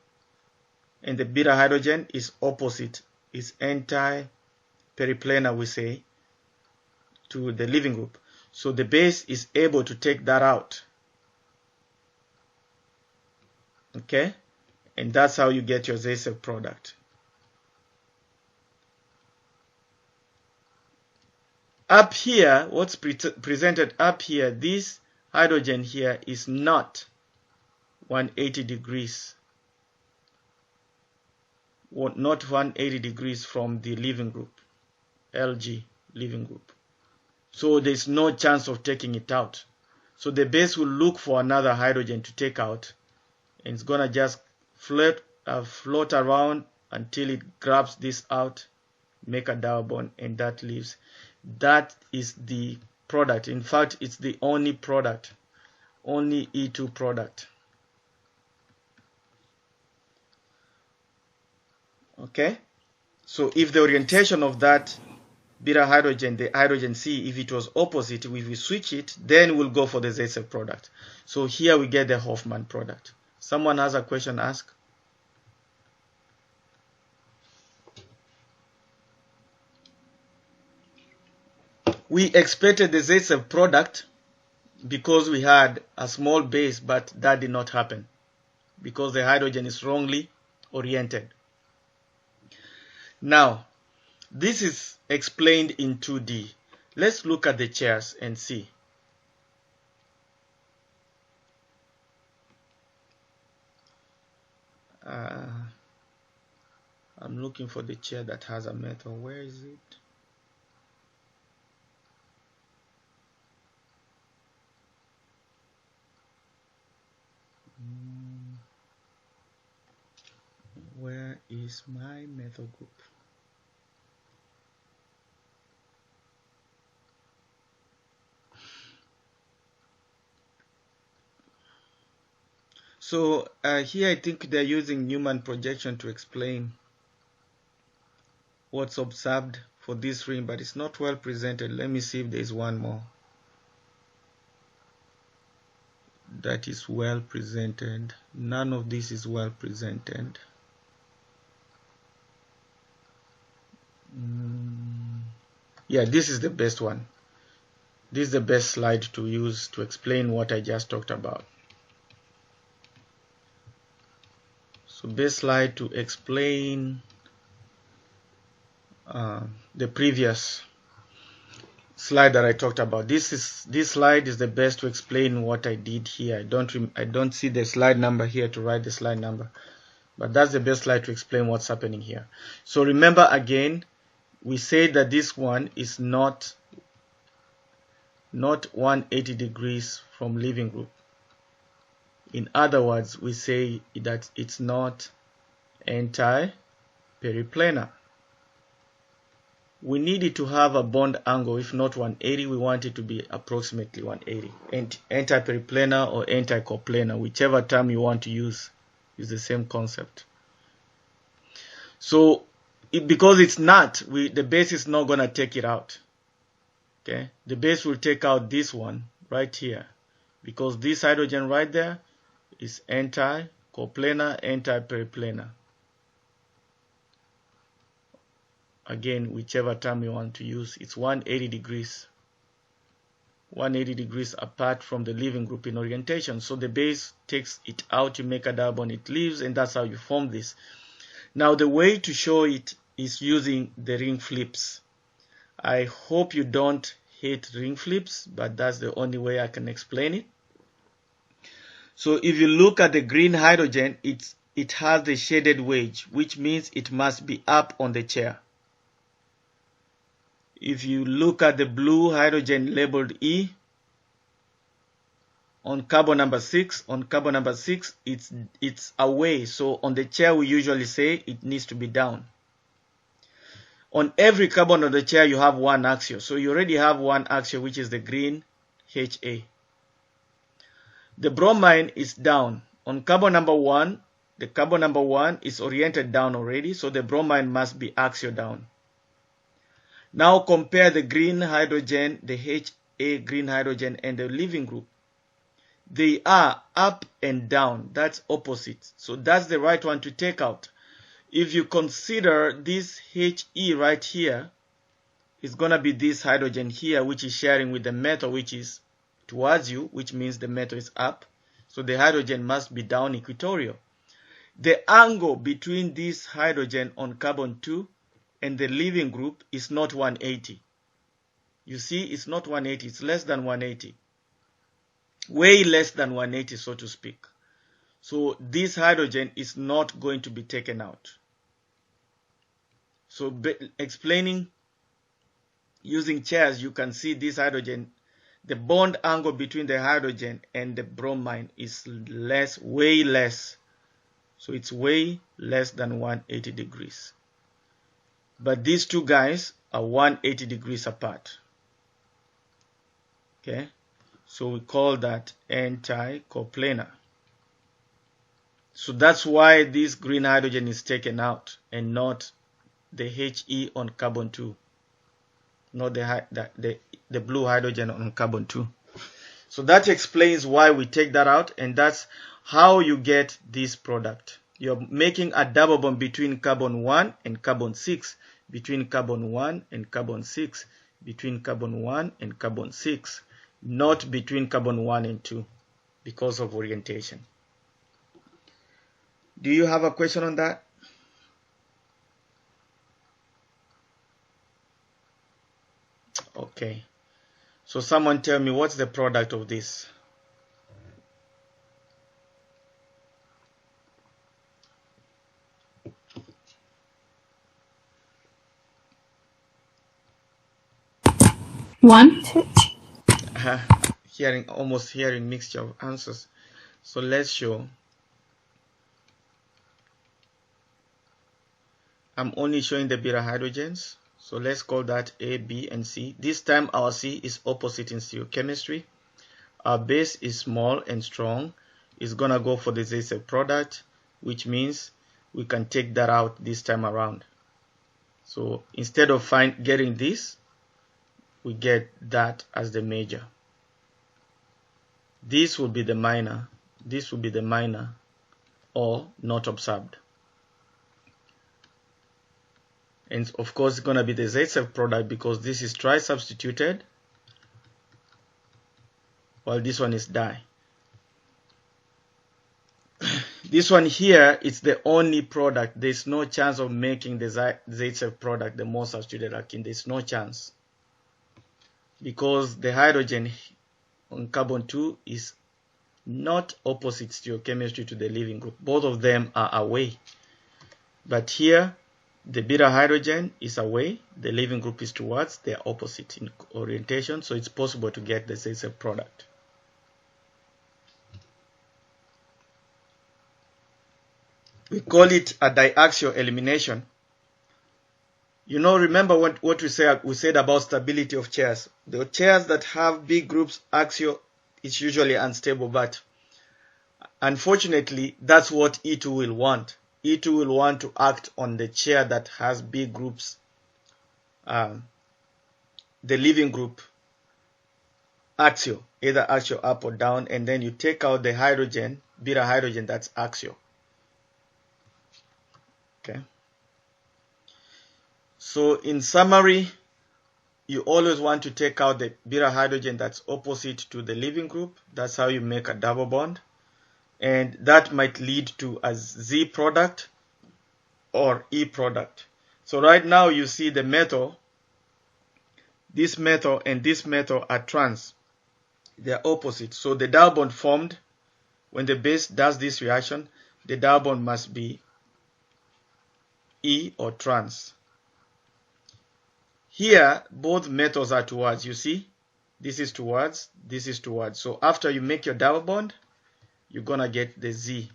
S1: and the beta hydrogen is opposite, is anti-periplanar, we say, to the leaving group. So the base is able to take that out. Okay? And that's how you get your Z-sub product. Up here, what's presented up here, this hydrogen here is not 180 degrees. Not 180 degrees from the leaving group, LG leaving group. So there's no chance of taking it out. So the base will look for another hydrogen to take out, and it's gonna just float around until it grabs this out, make a double bond, and that leaves. That is the product. In fact, it's the only product, only E2 product. Okay, so if the orientation of that beta hydrogen, the hydrogen C, if it was opposite, if we switch it, then we'll go for the Zaitsev product. So here we get the Hofmann product. Someone has a question, ask. We expected the Zaitsev product because we had a small base, but that did not happen because the hydrogen is wrongly oriented. Now, this is explained in 2D. Let's look at the chairs and see. I'm looking for the chair that has a metal. Where is it? Where is my methyl group? So here I think they're using Newman projection to explain what's observed for this ring, but it's not well presented. Let me see if there's one more that is well presented. None of this is well presented. Yeah, this is the best one. This is the best slide to use to explain what I just talked about. So best slide to explain the previous slide that I talked about. This slide is the best to explain what I did here. I don't see the slide number here to write the slide number, but that's the best slide to explain what's happening here. So remember again, we said that this one is not 180 degrees from leaving group. In other words, we say that it's not anti-periplanar. We need it to have a bond angle. If not 180, we want it to be approximately 180. And anti-periplanar or anti-coplanar, whichever term you want to use, is the same concept. So because it's not, the base is not going to take it out. Okay, the base will take out this one right here, because this hydrogen right there is anti-coplanar, anti-periplanar. Again, whichever term you want to use, it's 180 degrees. 180 degrees apart from the leaving group in orientation. So the base takes it out, you make a double bond, it leaves, and that's how you form this. Now the way to show it is using the ring flips. I hope you don't hate ring flips, but that's the only way I can explain it. So if you look at the green hydrogen, it has the shaded wedge, which means it must be up on the chair. If you look at the blue hydrogen labeled E, on carbon number 6, it's away. So on the chair, we usually say it needs to be down. On every carbon on the chair, you have one axial. So you already have one axial, which is the green HA. The bromine is down. On carbon number 1, the carbon number 1 is oriented down already, so the bromine must be axial down. Now compare the green hydrogen, the HA green hydrogen, and the leaving group. They are up and down. That's opposite. So that's the right one to take out. If you consider this HE right here, it's going to be this hydrogen here, which is sharing with the metal, which is towards you, which means the metal is up. So the hydrogen must be down equatorial. The angle between this hydrogen on carbon 2 and the leaving group is not 180. You see, it's not 180, it's less than 180. Way less than 180, so to speak. So this hydrogen is not going to be taken out. So explaining using chairs, you can see this hydrogen, the bond angle between the hydrogen and the bromine is less, way less. So it's way less than 180 degrees. But these two guys are 180 degrees apart. Okay, so we call that anti-coplanar. So that's why this green hydrogen is taken out and not the He on carbon 2, not the blue hydrogen on carbon 2. So that explains why we take that out, and that's how you get this product. You're making a double bond between carbon 1 and carbon 6, between carbon 1 and carbon 6, between carbon 1 and carbon 6, not between carbon 1 and 2 because of orientation. Do you have a question on that? Okay. So someone tell me, what's the product of this?
S2: One.
S1: Almost hearing mixture of answers. So let's show. I'm only showing the beta hydrogens. So let's call that A, B, and C. This time our C is opposite in stereochemistry. Our base is small and strong. It's gonna go for the Z product, which means we can take that out this time around. So instead of getting this, we get that as the major. This will be the minor. This will be the minor or not observed. And of course, it's going to be the Z product because this is tri-substituted, while this one is di. This one here, it's the only product. There's no chance of making the Z product, the more substituted alkene. There's no chance. Because the hydrogen on carbon 2 is not opposite stereochemistry to the leaving group. Both of them are away. But here, the beta hydrogen is away, the leaving group is towards, they are opposite in orientation, so it's possible to get the Z product. We call it a diaxial elimination. You know, remember what we said about stability of chairs. The chairs that have big groups axial is usually unstable, but unfortunately, that's what E2 will want. E2 will want to act on the chair that has big groups, the leaving group axial, either axial up or down, and then you take out the hydrogen, beta hydrogen, that's axial. Okay. So in summary, you always want to take out the beta hydrogen that's opposite to the leaving group. That's how you make a double bond. And that might lead to a Z product or E product. So right now you see the metal, this metal and this metal are trans. They are opposite. So the double bond formed when the base does this reaction, the double bond must be E or trans. Here, both metals are towards, you see? This is towards, this is towards. So after you make your double bond, you're gonna get the Z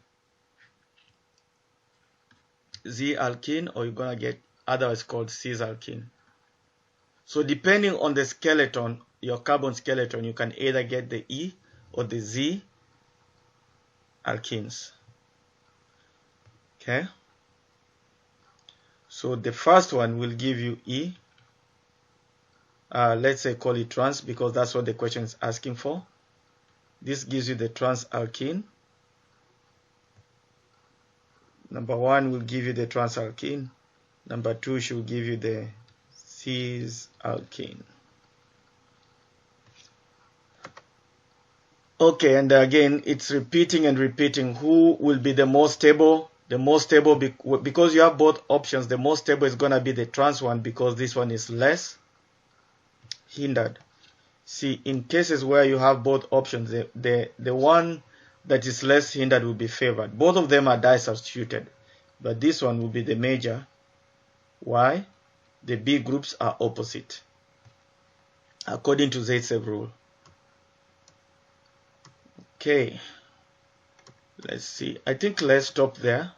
S1: alkene, or you're gonna get otherwise called cis alkene. So depending on the skeleton, your carbon skeleton, you can either get the E or the Z alkenes. Okay? So the first one will give you E. Let's say call it trans because that's what the question is asking for. This gives you the trans alkene. Number 1 will give you the trans alkene. Number 2 should give you the cis alkene. Okay, and again, it's repeating and repeating. Who will be the most stable? The most stable, because you have both options, the most stable is going to be the trans one because this one is less. hindered. See, in cases where you have both options, the one that is less hindered will be favored. Both of them are die substituted, but this one will be the major. Why? The B groups are opposite, according to Zaitsev rule. Okay, let's see. I think let's stop there.